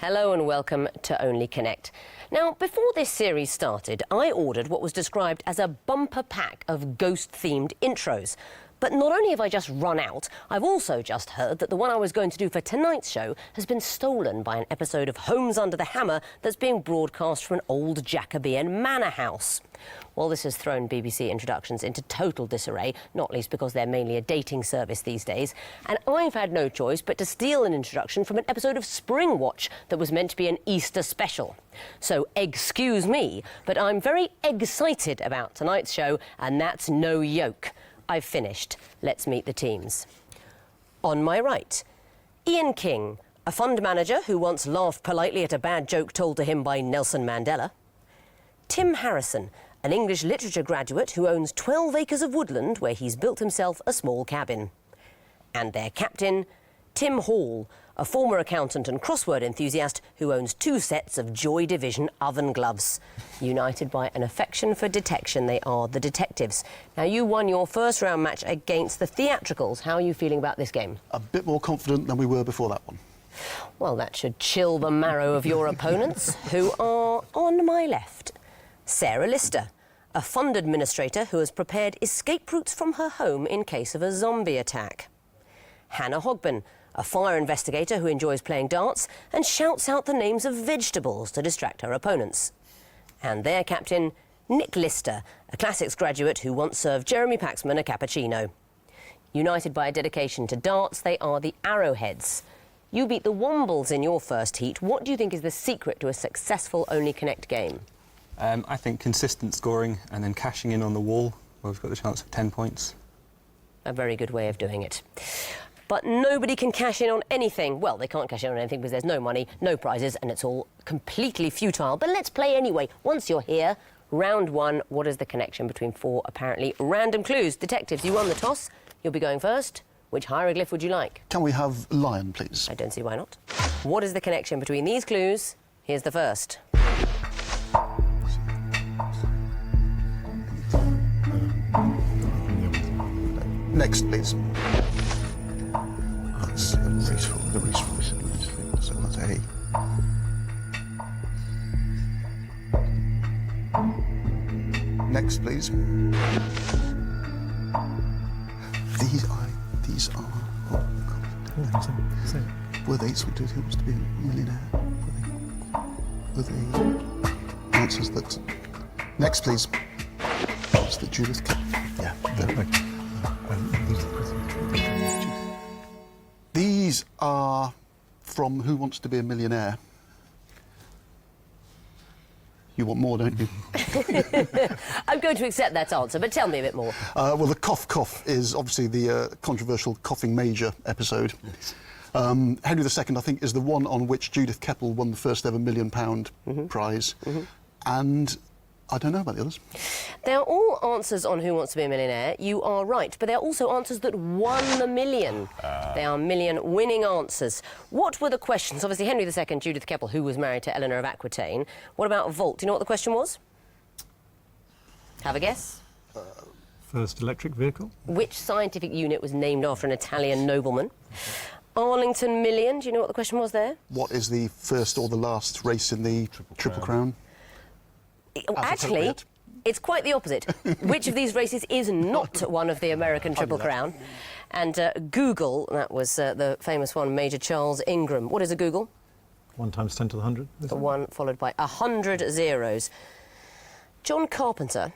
Hello and welcome to Only Connect. Now, before this series started, I ordered what was described as a bumper pack of ghost-themed intros. But not only have I just run out, I've also just heard that the one I was going to do for tonight's show has been stolen by an episode of Homes Under the Hammer that's being broadcast from an old Jacobean manor house. Well, this has thrown BBC introductions into total disarray, not least because they're mainly a dating service these days. And I've had no choice but to steal an introduction from an episode of Spring Watch that was meant to be an Easter special. So, excuse me, but I'm very excited about tonight's show, and that's no yoke. I've finished. Let's meet the teams. On my right, Ian King, a fund manager who once laughed politely at a bad joke told to him by Nelson Mandela. Tim Harrison, an English literature graduate who owns 12 acres of woodland where he's built himself a small cabin. And their captain, Tim Hall, a former accountant and crossword enthusiast who owns 2 sets of Joy Division oven gloves. United by an affection for detection, they are the Detectives. Now, you won your first round match against the Theatricals. How are you feeling about this game? A bit more confident than we were before that one. Well, that should chill the marrow of your opponents, who are on my left. Sarah Lister, a fund administrator who has prepared escape routes from her home in case of a zombie attack. Hannah Hogben, a fire investigator who enjoys playing darts and shouts out the names of vegetables to distract her opponents. And their captain, Nick Lister, a classics graduate who once served Jeremy Paxman a cappuccino. United by a dedication to darts, they are the Arrowheads. You beat the Wombles in your first heat. What do you think is the secret to a successful Only Connect game? I think consistent scoring and then cashing in on the wall where we've got the chance of 10 points. A very good way of doing it. But nobody can cash in on anything. Well, they can't cash in on anything because there's no money, no prizes, and it's all completely futile. But let's play anyway. Once you're here, round 1, what is the connection between 4 apparently random clues? Detectives, you won the toss. You'll be going first. Which hieroglyph would you like? Can we have lion, please? I don't see why not. What is the connection between these clues? Here's the first. Next, please. That's the raceful. So that's A. Next, please. These are. Oh, God. Were they sort of wants to be a millionaire? Were they answers that? Next, please. It's the Judith. Yeah. These are from Who Wants to Be a Millionaire? You want more, don't you? I'm going to accept that answer, but tell me a bit more. Well, the cough is obviously the controversial Coughing Major episode. Henry II, I think, is the one on which Judith Keppel won the first ever £1 million prize. And I don't know about the others. They're all answers on Who Wants to Be a Millionaire. You are right, but they're also answers that won the million. They are million winning answers. What were the questions? Obviously, Henry II, Judith Keppel, who was married to Eleanor of Aquitaine. What about Volt? Do you know what the question was? Have a guess? First electric vehicle? Which scientific unit was named after an Italian nobleman? Arlington Million. Do you know what the question was there? What is the first or the last race in the Triple Crown? Actually, it's quite the opposite. Which of these races is not one of the American Triple Crown? And Google, that was the famous one, Major Charles Ingram. What is a Google? 1 times 10 to the 100. The 1 followed by 100 zeros. John Carpenter,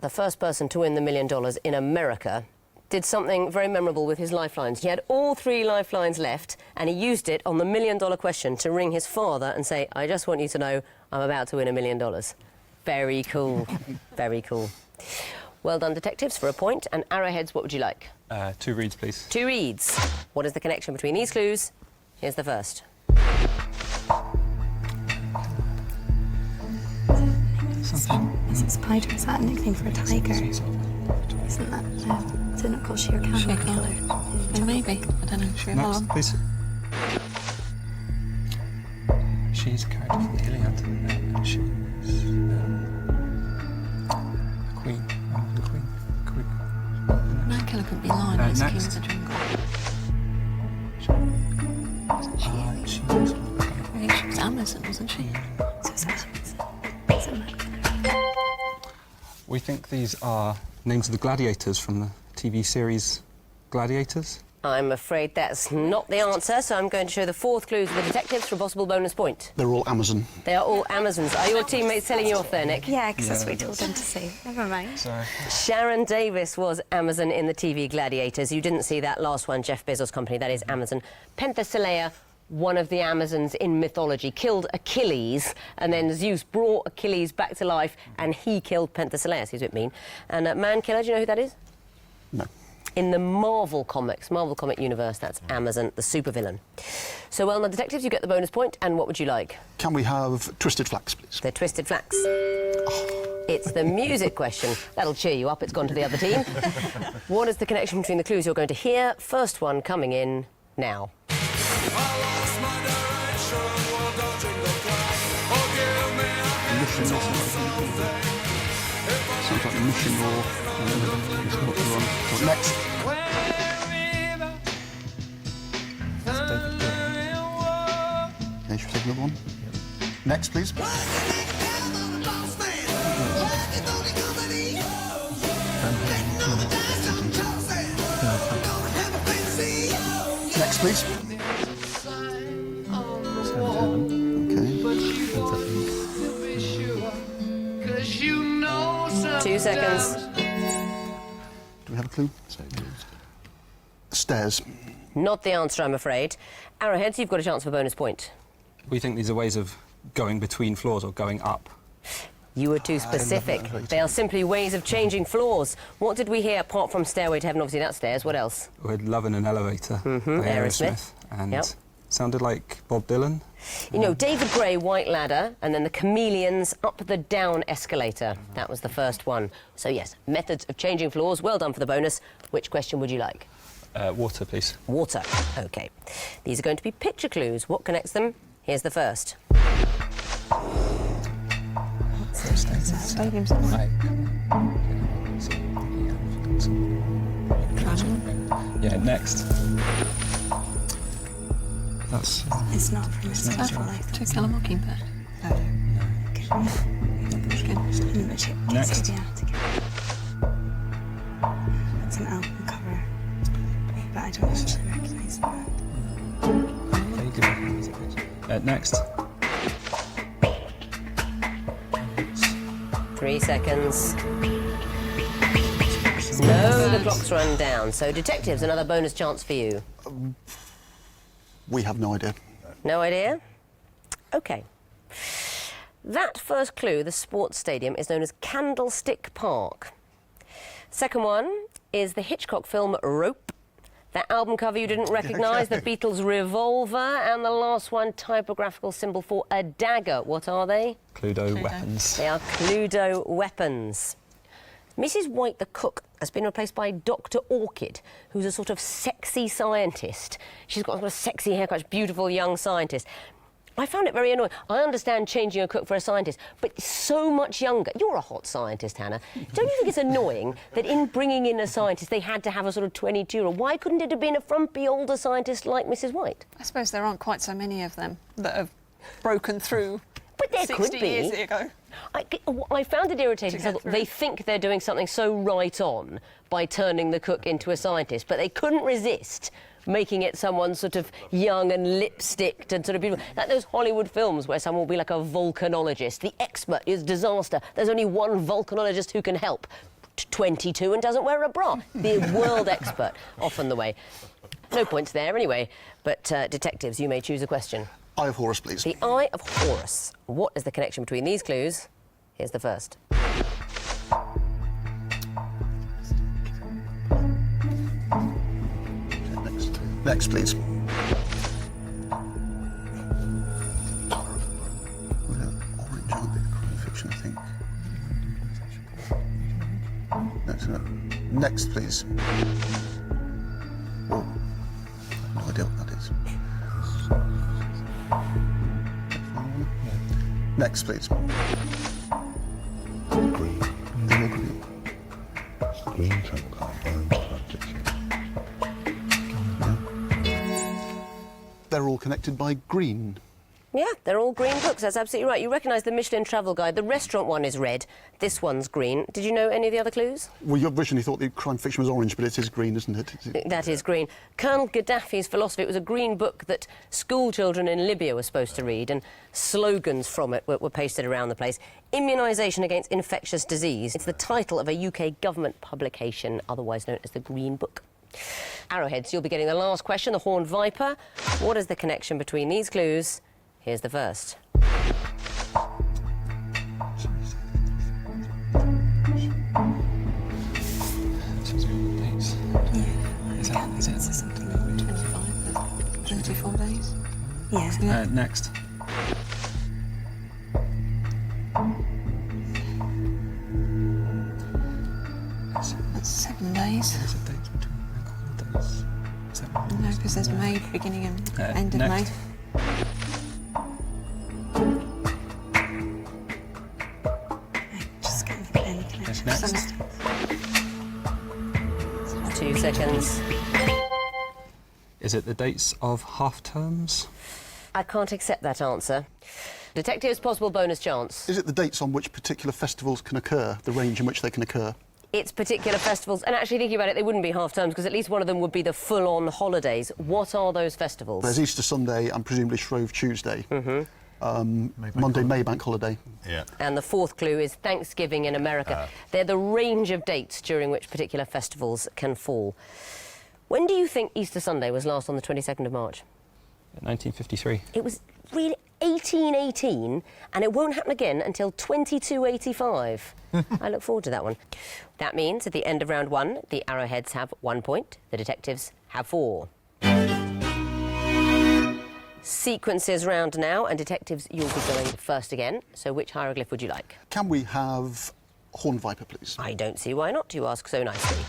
the first person to win the $1 million in America, did something very memorable with his lifelines. He had all 3 lifelines left, and he used it on the $1 million question to ring his father and say, I just want you to know I'm about to win $1 million. Very cool. Very cool. Well done, Detectives, for a point. And Arrowheads, what would you like? 2 reads, please. 2 reads. What is the connection between these clues? Here's the first. Is it spider? Is that a nickname for a tiger? Isn't that is it not called Shere Khan? Shere Khan. Maybe. I don't know. Sure. Next, please. She's a character from the Iliad. And she's a queen. The queen. Killer could be lion. He's king of the jungle. She was. She was Amazon, wasn't she? So is that Amazon? We think these are names of the gladiators from the TV series Gladiators. I'm afraid that's not the answer, so I'm going to show the fourth clue to the detectives for a possible bonus point. They're all Amazon. They are all Amazons. Are your teammates telling you off there, Nick? Yeah, because that's what we told them to say. Never mind. Sorry. Sharon Davis was Amazon in the TV Gladiators. You didn't see that last one, Jeff Bezos' company, that is Amazon. Penthesilea, one of the Amazons in mythology, killed Achilles, and then Zeus brought Achilles back to life, and he killed Penthesilea, so he's a bit mean. And Man-Killer, do you know who that is? No. In the Marvel comics, Marvel comic universe, that's Amazon, the supervillain. So, well done, detectives, you get the bonus point, and what would you like? Can we have Twisted Flax, please? The Twisted Flax. It's the music question. That'll cheer you up, it's gone to the other team. What is the connection between the clues you're going to hear? First one coming in now. Sounds like a mission or... Next. Okay, should we take another one? Next, please. Next, please. Okay. 2 seconds. Do we have a clue? Stairs. Not the answer, I'm afraid. Arrowheads, you've got a chance for a bonus point. We think these are ways of going between floors or going up. You were too specific. They are simply ways of changing floors. What did we hear apart from Stairway to Heaven? Obviously, that's stairs. What else? We had Love in an Elevator by Aerosmith. And Yep. sounded like Bob Dylan. You know, David Gray, White Ladder, and then the Chameleons, Up the Down Escalator. That was the first one. So, yes, methods of changing floors. Well done for the bonus. Which question would you like? Water, please. Water. OK. These are going to be picture clues. What connects them? Here's the first. Stadium somewhere. Yeah, next. That's... It's not from his life. To Kill a Mockingbird. Next. It's an album cover, but I don't actually recognise that. Next. 3 seconds. No, the clock's run down. So, detectives, another bonus chance for you. We have no idea. No idea? OK. That first clue, the sports stadium, is known as Candlestick Park. Second one is the Hitchcock film Rope. That album cover you didn't recognise, the Beatles' Revolver. And the last one, typographical symbol for a dagger. What are they? Cluedo weapons. They are Cluedo weapons. Mrs. White, the cook, has been replaced by Dr. Orchid, who's a sort of sexy scientist. She's got a sexy haircut, beautiful young scientist. I found it very annoying. I understand changing a cook for a scientist, but so much younger. You're a hot scientist, Hannah. Don't you think it's annoying that in bringing in a scientist, they had to have a sort of 22-year-old? Why couldn't it have been a frumpy older scientist like Mrs. White? I suppose there aren't quite so many of them that have broken through. But there 60 could be. years ago. I found it irritating because they think they're doing something so right on by turning the cook into a scientist, but they couldn't resist making it someone sort of young and lipsticked and sort of beautiful. Like those Hollywood films where someone will be like a volcanologist. The expert is disaster. There's only one volcanologist who can help. 22 and doesn't wear a bra. The world expert. Often the way. No points there anyway. But detectives, you may choose a question. Eye of Horus, please. The Eye of Horus. What is the connection between these clues? Here's the first. Next, please. Orange, aren't they? Crime fiction, I think. Next, please. Oh, I have no idea what that is. Next, please. Green. They're all green. Green sounds like orange subject. They're all connected by green. Yeah, they're all green books, that's absolutely right. You recognise the Michelin travel guide. The restaurant one is red, this one's green. Did you know any of the other clues? Well, you originally thought the crime fiction was orange, but it is green, isn't it? That is green. Colonel Gaddafi's philosophy, it was a green book that school children in Libya were supposed to read, and slogans from it were pasted around the place. Immunisation against infectious disease. It's the title of a UK government publication, otherwise known as the Green Book. Arrowheads, you'll be getting the last question, the Horned Viper. What is the connection between these clues? Here's the first. Is it 34 days? Yeah. next? That's 7 days. Is it dates between bank holidays? Is that right? No, because there's May, beginning and end of next. May. Just get the pen. Yes, next. 2 seconds. Is it the dates of half terms? I can't accept that answer. Detectives, possible bonus chance. Is it the dates on which particular festivals can occur, the range in which they can occur? It's particular festivals, and actually thinking about it, they wouldn't be half terms because at least one of them would be the full-on holidays. What are those festivals? There's Easter Sunday and presumably Shrove Tuesday. Monday, Maybank holiday. Yeah. And the fourth clue is Thanksgiving in America. They're the range of dates during which particular festivals can fall. When do you think Easter Sunday was last on the 22nd of March? 1953. It was really 1818, and it won't happen again until 2285. I look forward to that one. That means at the end of round one, the Arrowheads have 1 point, the detectives have 4. Sequences round now, and detectives, you'll be going first again. So which hieroglyph would you like? Can we have Horned Viper, please? I don't see why not, you ask so nicely.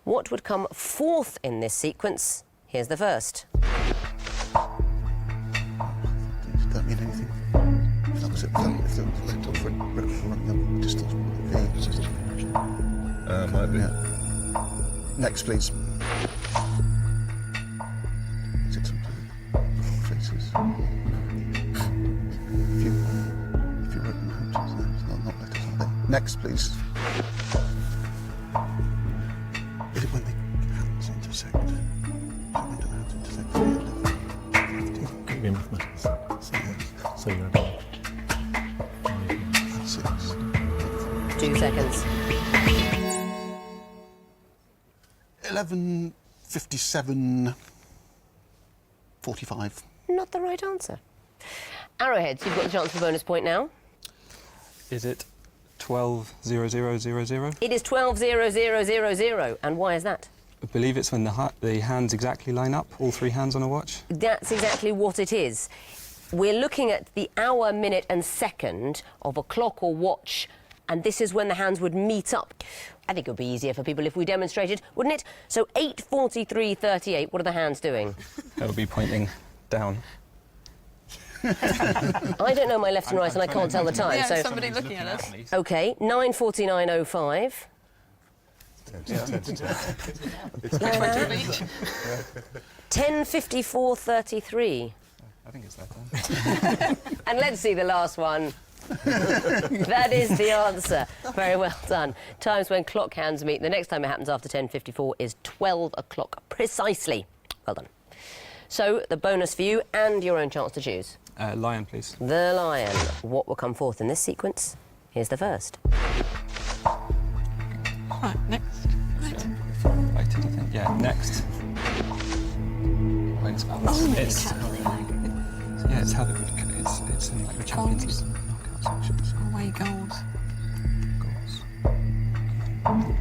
What would come fourth in this sequence? Here's the first. Don't mean anything. That was it. If there was left off running distance, Might be. yeah. Next, please. Is it some faces? If you wrote them out, it's not letters, are they? Next, please. Is it when the hands intersect? Is it when the hands intersect? Could be mathematics. So you're 6. 2 seconds. 11:57:45. Not the right answer. Arrowheads, you've got the chance for bonus point now. Is it 12:00:00? It is 12:00:00. And why is that? I believe it's when the hands exactly line up, all three hands on a watch. That's exactly what it is. We're looking at the hour, minute and second of a clock or watch, and this is when the hands would meet up. I think it would be easier for people if we demonstrated, wouldn't it? So 8:43:38, what are the hands doing? That would be pointing down. I don't know my left and right, and I can't tell the time. Yeah, so somebody looking at us. OK, 9:49:05. 10:54:33. I think it's that time. And let's see the last one. That is the answer. Very well done. Times when clock hands meet. The next time it happens after 10:54 is 12 o'clock precisely. Well done. So the bonus for you and your own chance to choose. Lion, please. The lion. What will come forth in this sequence? Here's the first. Right, next. Right. Right, I think. Yeah, next. When it's Oh, it's yeah, it's how they would. It's in like the Champions League knockout sections. Away goals.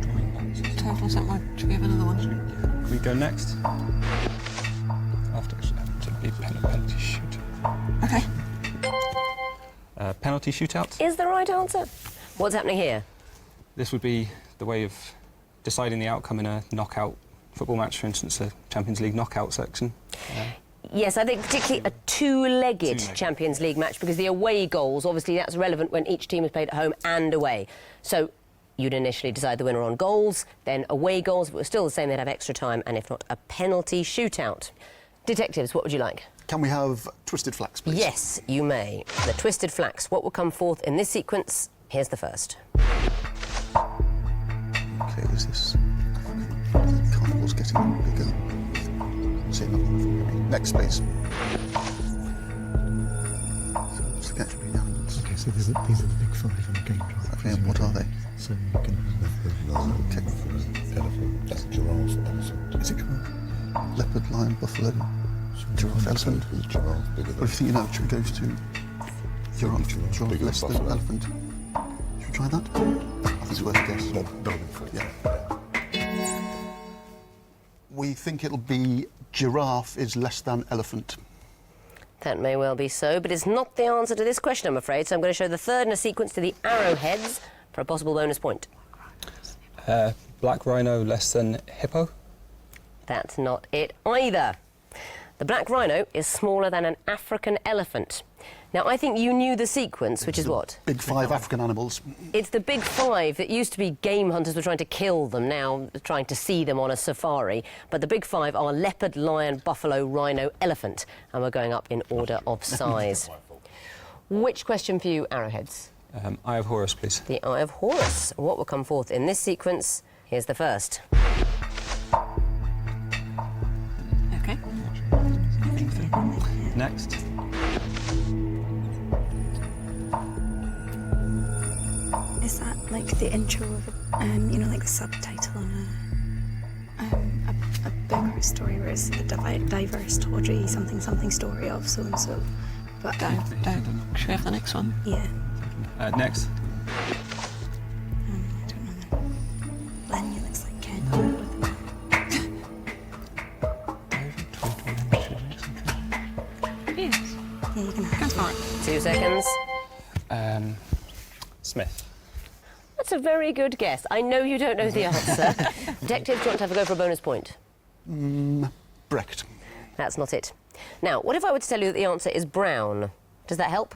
Drawing boxes. Total something. Should we have another one? Can we go next? After to be penalty shoot. Okay. Penalty shootout. Is the right answer. What's happening here? This would be the way of deciding the outcome in a knockout football match, for instance, a Champions League knockout section. Yes, I think particularly a two-legged Champions League match, because the away goals, obviously that's relevant when each team is played at home and away. So you'd initially decide the winner on goals, then away goals. If it was still the same, they'd have extra time, and if not, a penalty shootout. Detectives, what would you like? Can we have twisted flax, please? Yes, you may. The twisted flax. What will come forth in this sequence? Here's the first. OK, is this... Carnival's getting bigger. See another one. Next, please. What's the catch of the animals? Okay, so these are the big five on the game drive. Okay, and what are they? So you can Elephant, that's giraffe, elephant. Is it giraffe? Leopard, lion, buffalo, giraffe, elephant. Is giraffe bigger What than... if you think you know, should we go to giraffe, giraffe bigger less than than buffalo. elephant? Should we try that? I think it's worth a guess. Yeah. We think it'll be giraffe is less than elephant. That may well be so, but it's not the answer to this question, I'm afraid. So I'm going to show the third in a sequence to the Arrowheads for a possible bonus point. Black rhino less than hippo. That's not it either. The black rhino is smaller than an African elephant. Now, I think you knew the sequence, which is what? Big five African animals. It's the big five that used to be game hunters were trying to kill them, now trying to see them on a safari. But the big five are leopard, lion, buffalo, rhino, elephant. And we're going up in order of size. Which question for you, Arrowheads? Eye of Horus, please. The Eye of Horus. What will come forth in this sequence? Here's the first. Okay. Next. Is that like the intro of you know, like the subtitle on a book or a story where it's the diverse tawdry something something story of so and so? But Should we have the next one? yeah, Next. I don't know. Lenya looks like Ken. Yes. Yeah, you can Go have for it. 2 seconds. Smith. That's a very good guess. I know you don't know the answer. Detective, do you want to have a go for a bonus point? Brecht. That's not it. Now, what if I were to tell you that the answer is brown? Does that help?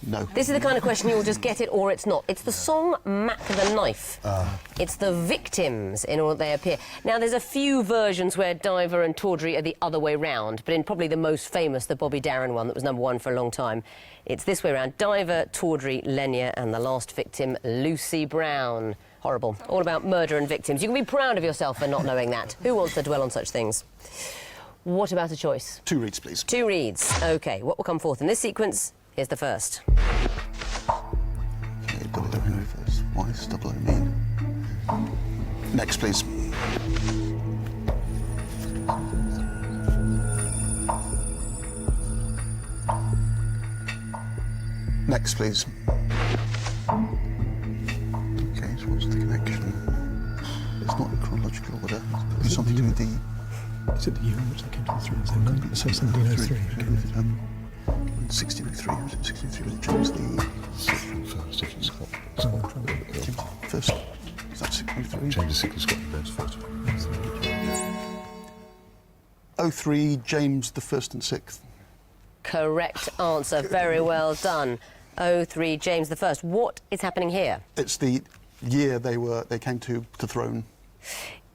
No. This is the kind of question you'll just get it or it's not. It's the song Mac the Knife. It's the victims in all they appear. Now, there's a few versions where Diver and Tawdry are the other way round, but in probably the most famous, the Bobby Darin one that was #1 for a long time, it's this way round. Diver, Tawdry, Lenya, and the last victim, Lucy Brown. Horrible. All about murder and victims. You can be proud of yourself for not knowing that. Who wants to dwell on such things? What about a choice? 2 reads, please. 2 reads. OK, what will come forth in this sequence? Here's the first. Okay, double O in reverse. What does double O mean? Next, please. Next, please. Okay, so what's the connection? It's not in chronological order. It's something to do with the... Is it the year in which they came to the throne? So 1703. Okay. 1603. Was it 1603? Was it James the... First? Is that 1603? James VI has got the best first. 03, James the 1st and 6th. Correct answer. Very well done. 03, James the First. What is happening here? It's the year they came to the throne.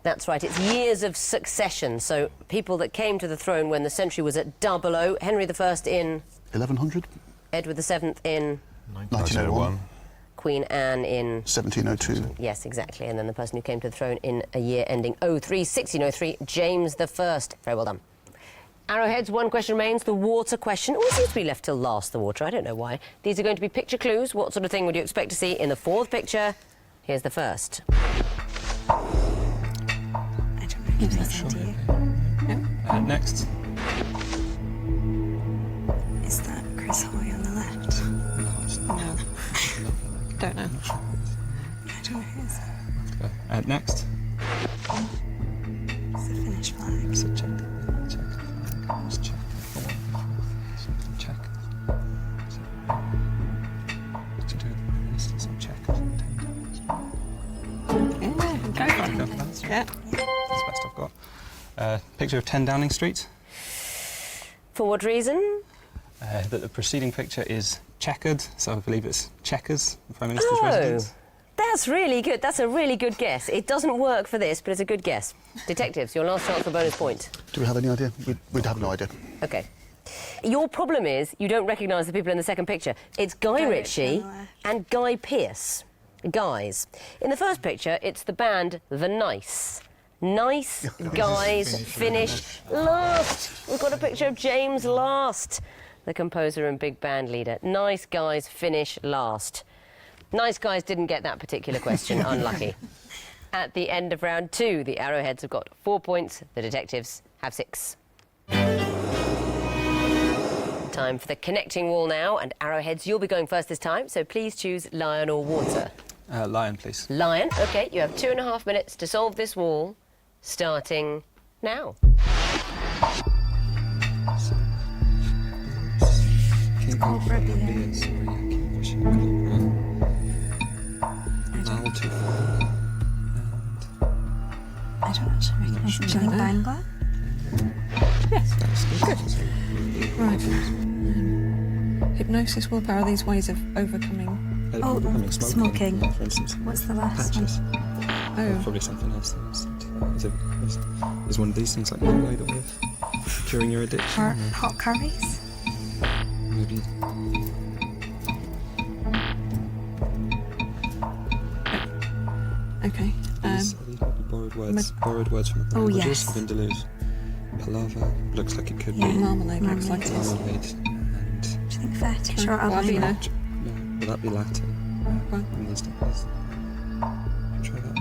That's right. It's years of succession. So people that came to the throne when the century was at 00. Henry I in 1100? Edward VII in 1901. Queen Anne in 1702. yes, exactly. And then the person who came to the throne in a year ending 03, 1603, James the First. Very well done. Arrowheads, 1 question remains, the water question. Always seems to be left till last, the water. I don't know why. These are going to be picture clues. What sort of thing would you expect to see in the 4th picture? Here's the first. I don't know if it's to you. Next. Is that Chris Hoy on the left? No. Don't know. I don't know who is that. Next. It's the Finnish flag. So check. Let's check. Check. To do some check. Yeah, go for it. Yeah. That's the best I've got. Picture of 10 Downing Street. For what reason? That the preceding picture is checkered, so I believe it's Chequers, the Prime Minister's residence. That's really good. That's a really good guess. It doesn't work for this, but it's a good guess. Detectives, your last chance for bonus point. Do we have any idea? We'd have no idea. OK. Your problem is you don't recognise the people in the second picture. It's Guy Ritchie and Guy Pearce. Guys. In the first picture, it's the band The Nice. Nice guys finish last. We've got a picture of James Last, the composer and big band leader. Nice guys finish last. Nice guys didn't get that particular question. Unlucky. At the end of round 2, the Arrowheads have got 4 points. The Detectives have 6. Time for the connecting wall now, and Arrowheads, you'll be going first this time, so please choose lion or water. Lion, please. Lion. OK, you have 2.5 minutes to solve this wall, starting now. King called of Rebbe. Beers. Vowel to I don't actually recognise it. Do you think Bangla? Yes. That's good. Right. Hypnosis, willpower, these ways of overcoming. Overcoming smoking. For instance. What's the last Patches. Oh. Probably something else. Is one of these things like one way that way of curing your addiction? one? Hot curries? Maybe. Okay. Borrowed words from Oh, languages. yes. Vindaloo. Palaver. Looks like it could Yeah. be. Marmalade looks like it is. Marmalade. And Do you think fetish or Albino. albino? no, will that be Latin? Well, And there's try that.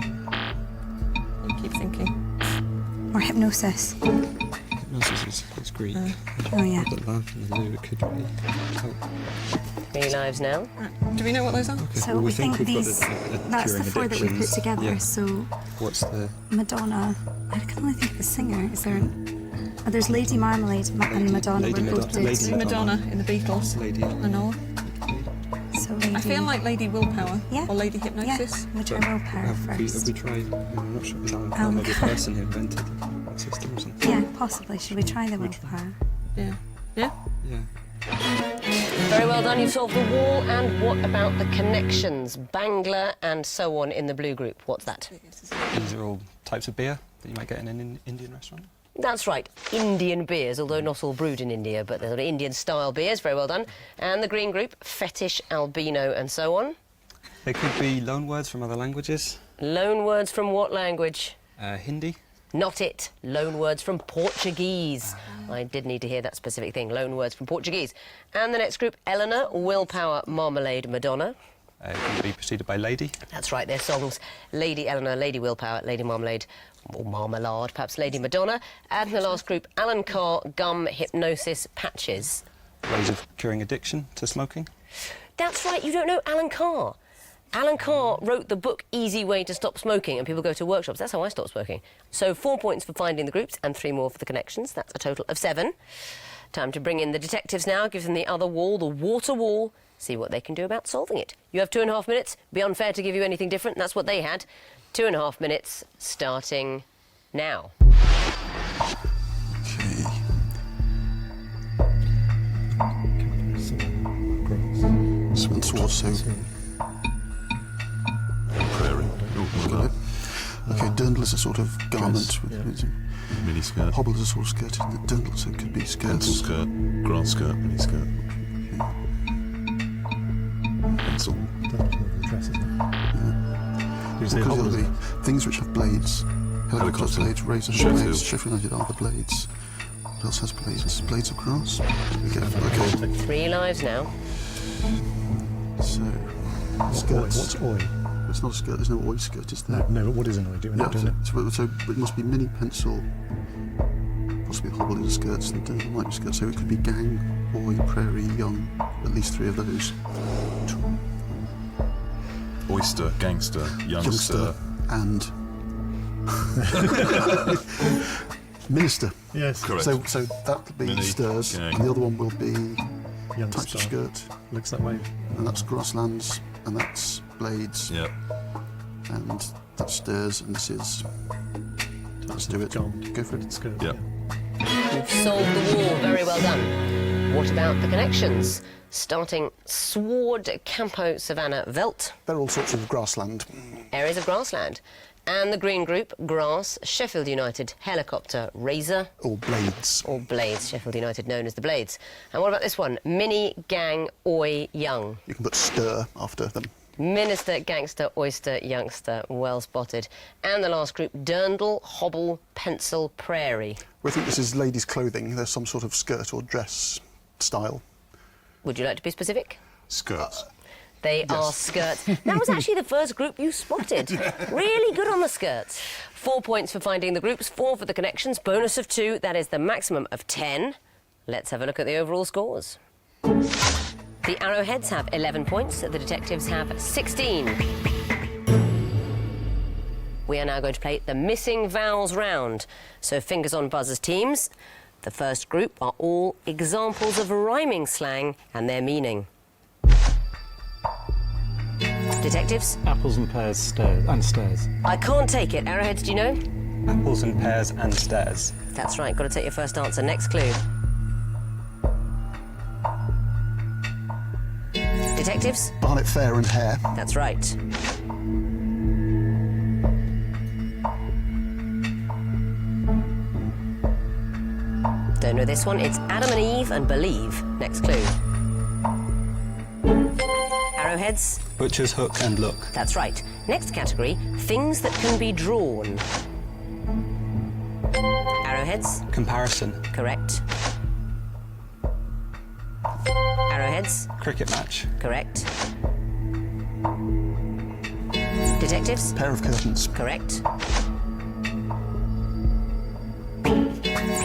you keep thinking. Or hypnosis? Hypnosis is Greek. Oh, yeah. But love and the loo, it could be. Oh, 3 lives now. Right. Do we know what those are? okay. So well, we think we've got these... a That's the curing 4 that we put addictions. together, Yeah. so... What's the Madonna. I can only think of the singer. Is there... Oh, there's Lady Marmalade and Madonna. Lady We're both Madonna. good. Lady Madonna in the Beatles. lady? Lenore. So Lady... I feel like Lady Willpower. Yeah. Or Lady Yeah, Hypnosis. we'll try willpower Have we first. tried? I'm not sure. Is Alan Carr Alan maybe a Carr. person who invented that system or something? Yeah, possibly. Should we try the willpower? Yeah. Yeah? Yeah. Very well done. You've solved the wall. And what about the connections? Bangla and so on in the blue group. What's that? These are all types of beer that you might get in an Indian restaurant. That's right. Indian beers, although not all brewed in India, but they're sort of Indian-style beers. Very well done. And the green group, fetish, albino and so on. They could be loan words from other languages. Loan words from what language? Hindi. Not it. Loan words from Portuguese. I did need to hear that specific thing. Loan words from Portuguese. And the next group, Eleanor, willpower, marmalade, Madonna. It can be preceded by lady. That's right, their songs. Lady Eleanor, Lady Willpower, Lady Marmalade, or Marmalade, perhaps Lady Madonna. And the last group, Alan Carr, gum, hypnosis, patches. Ways of curing addiction to smoking. That's right, you don't know Alan Carr. Alan Carr wrote the book Easy Way to Stop Smoking, and people go to workshops. That's how I stopped smoking. So 4 points for finding the groups and 3 more for the connections. That's a total of 7. Time to bring in the detectives now, give them the other wall, the water wall, see what they can do about solving it. You have 2.5 minutes. Be unfair to give you anything different. That's what they had. 2.5 minutes, starting now. And so Prairie. got it. Okay, dirndl is a sort of garment. Mini skirt. Hobble is a sort of skirt. Dirndl, so it could be Pencil skirts. skirt. Grass skirt. Mini skirt. Pencil. Dress, isn't it? You say Because hobbles. of the things which have blades. Helicopter Helicopter. blades, razors Sheffield. blades. Sheffield United are the blades. What else has blades? Blades of grass? Okay. 3 lives now. So, What's skirts. oi? It's not a skirt, there's no oi skirt, is there? No, but what is an oi? We're not doing it. So it must be mini pencil, possibly hobble in skirts, and dirndl might be skirts. So it could be gang, oi, prairie, young, at least 3 of those. Oyster. Gangster. Youngster Youngster. and minister. Yes. Correct. So that would be Mini, stirs, gang. and the other one will be Young types of style. skirt, Looks that way. and that's grasslands, and that's blades, Yeah. and that's stirs, and this is. Let's do it. Gone. Go for it. Skirt. Yeah. Yeah. You've solved the wall. Very well done. What about the connections? Starting Sward, Campo, Savannah, Veldt. They're all sorts of grassland. Areas of grassland. And the green group, Grass, Sheffield United, Helicopter, Razor. All blades. Or Blades, Sheffield United known as the Blades. And what about this one? Mini, Gang, Oi, Young. You can put stir after them. Minister, Gangster, Oyster, Youngster, well spotted. And the last group, Dirndl, Hobble, Pencil, Prairie. We think this is ladies' clothing. There's some sort of skirt or dress style. Would you like to be specific? Skirts. They are skirts. That was actually the first group you spotted. Really good on the skirts. 4 points for finding the groups, 4 for the connections, bonus of 2. That is the maximum of 10. Let's have a look at the overall scores. The Arrowheads have 11 points. The Detectives have 16. We are now going to play the Missing Vowels round. So fingers on buzzers, teams. The first group are all examples of rhyming slang and their meaning. Detectives? Apples and pears, stairs. I can't take it. Arrowheads, do you know? Apples and pears and stairs. That's right. Got to take your first answer. Next clue. Detectives? Barnet Fair and Hare. That's right. Don't know this one. It's Adam and Eve and Believe. Next clue. Arrowheads? Butcher's hook and look. That's right. Next category, things that can be drawn. Arrowheads? Comparison. Correct. Arrowheads? Cricket match. Correct. Detectives? Pair of curtains. Correct.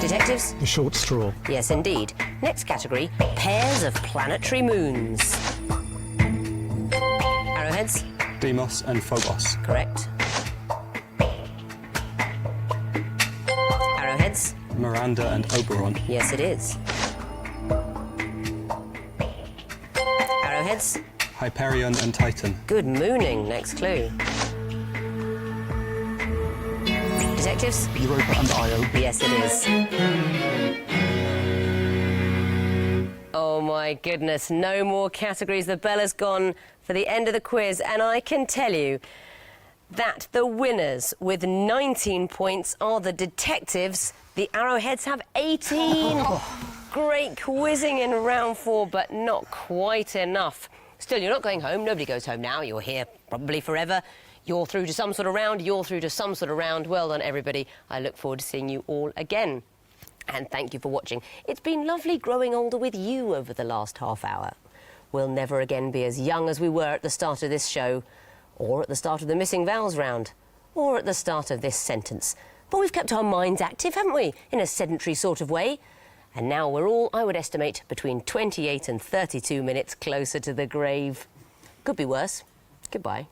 Detectives? The short straw. Yes, indeed. Next category, pairs of planetary moons. Arrowheads? Demos and Phobos. Correct. Arrowheads? Miranda and Oberon. Yes, it is. Arrowheads? Hyperion and Titan. Good mooning. Next clue. Detectives? Europa and Io. Yes, it is. Oh, my goodness. No more categories. The bell has gone for the end of the quiz. And I can tell you that the winners with 19 points are the Detectives. The Arrowheads have 18. Great quizzing in round 4, but not quite enough. Still, you're not going home. Nobody goes home now. You're here probably forever. You're through to some sort of round. You're through to some sort of round. Well done, everybody. I look forward to seeing you all again. And thank you for watching. It's been lovely growing older with you over the last half hour. We'll never again be as young as we were at the start of this show, or at the start of the Missing Vowels round, or at the start of this sentence. But we've kept our minds active, haven't we, in a sedentary sort of way? And now we're all, I would estimate, between 28 and 32 minutes closer to the grave. Could be worse. Goodbye.